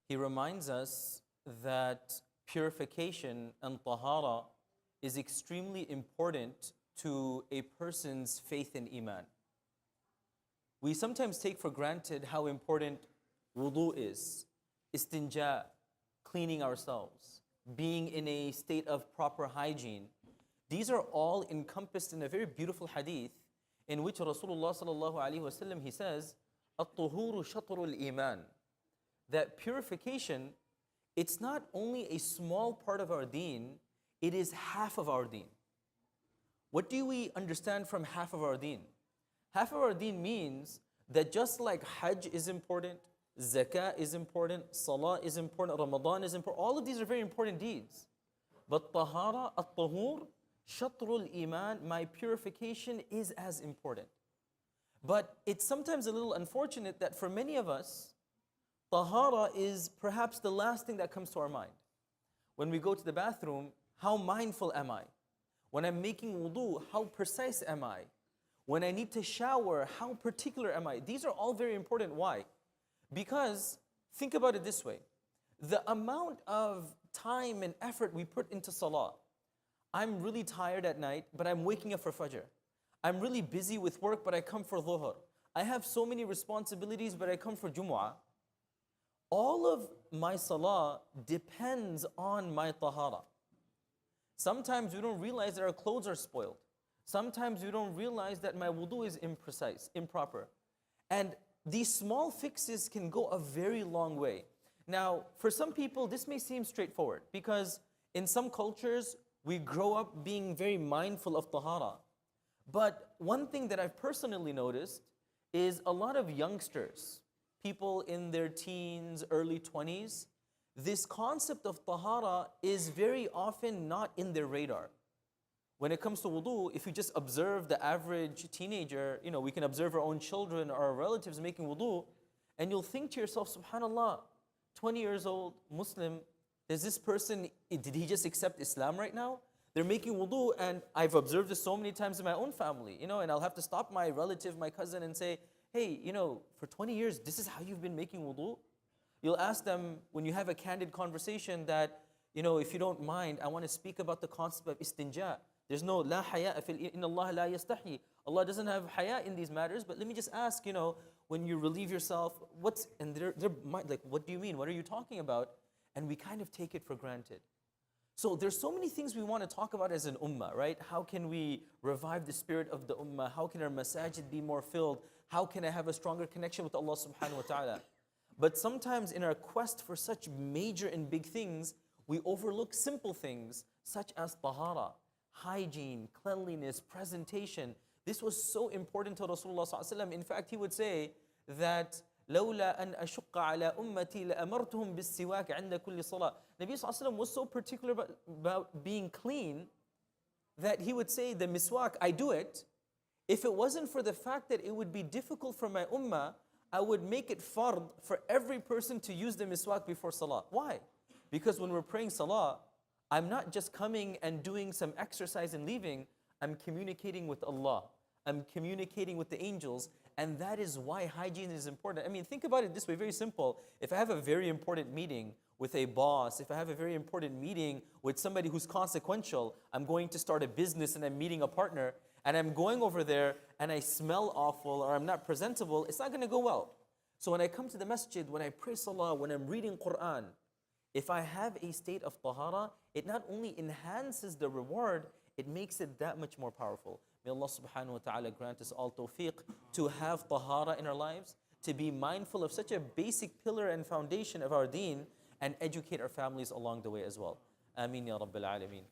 he reminds us that purification and tahara is extremely important to a person's faith and iman. We sometimes take for granted how important wudu is, istinja, cleaning ourselves, being in a state of proper hygiene. These are all encompassed in a very beautiful hadith in which Rasulullah sallallahu alaihi wasallam, he says, "At-tuhuru shatrul iman," that purification, it's not only a small part of our deen, it is half of our deen. What do we understand from half of our deen? Half of our deen means that just like Hajj is important, Zakah is important, Salah is important, Ramadan is important, all of these are very important deeds. But Tahara, At-Tahur, Shatrul Iman, my purification is as important. But it's sometimes a little unfortunate that for many of us, Tahara is perhaps the last thing that comes to our mind. When we go to the bathroom, how mindful am I? When I'm making wudu, how precise am I? When I need to shower, how particular am I? These are all very important. Why? Because think about it this way. The amount of time and effort we put into salah. I'm really tired at night, but I'm waking up for Fajr. I'm really busy with work, but I come for Dhuhr. I have so many responsibilities, but I come for Jumu'ah. All of my salah depends on my tahara. Sometimes we don't realize that our clothes are spoiled. Sometimes we don't realize that my wudu is imprecise, improper. And these small fixes can go a very long way. Now, for some people, this may seem straightforward because in some cultures, we grow up being very mindful of tahara. But one thing that I've personally noticed is a lot of youngsters, people in their teens, early 20s, this concept of tahara is very often not in their radar. When it comes to wudu, if you just observe the average teenager, we can observe our own children or our relatives making wudu, and you'll think to yourself, subhanAllah, 20 years old, Muslim, is this person, did he just accept Islam right now? They're making wudu, and I've observed this so many times in my own family, and I'll have to stop my relative, my cousin, and say, hey, for 20 years, this is how you've been making wudu? You'll ask them, when you have a candid conversation that, if you don't mind, I want to speak about the concept of istinja. There's no la haya inna Allah la yastahi. Allah doesn't have haya in these matters, but let me just ask, when you relieve yourself, and they're like, what do you mean? What are you talking about? And we kind of take it for granted. So there's so many things we want to talk about as an ummah, right? How can we revive the spirit of the ummah? How can our masajid be more filled? How can I have a stronger connection with Allah subhanahu wa ta'ala? But sometimes in our quest for such major and big things, we overlook simple things such as tahara, hygiene, cleanliness, presentation. This was so important to Rasulullah sallallahu alaihi wasallam. In fact, he would say that لولا أن أشق على أمتي لأمرتهم بالسواك عند كل صلاة. Nabi sallallahu alaihi wasallam was so particular about being clean that he would say, the miswak, I do it. If it wasn't for the fact that it would be difficult for my ummah, I would make it fard for every person to use the miswak before salah. Why? Because when we're praying salah, I'm not just coming and doing some exercise and leaving, I'm communicating with Allah. I'm communicating with the angels, and that is why hygiene is important. I mean, think about it this way, very simple. If I have a very important meeting with a boss, if I have a very important meeting with somebody who's consequential, I'm going to start a business and I'm meeting a partner, and I'm going over there and I smell awful or I'm not presentable, it's not going to go well. So when I come to the masjid, when I pray salah, when I'm reading Quran, if I have a state of tahara, it not only enhances the reward, it makes it that much more powerful. May Allah subhanahu wa ta'ala grant us all tawfiq to have tahara in our lives, to be mindful of such a basic pillar and foundation of our deen, and educate our families along the way as well. Ameen ya Rabbil Alameen.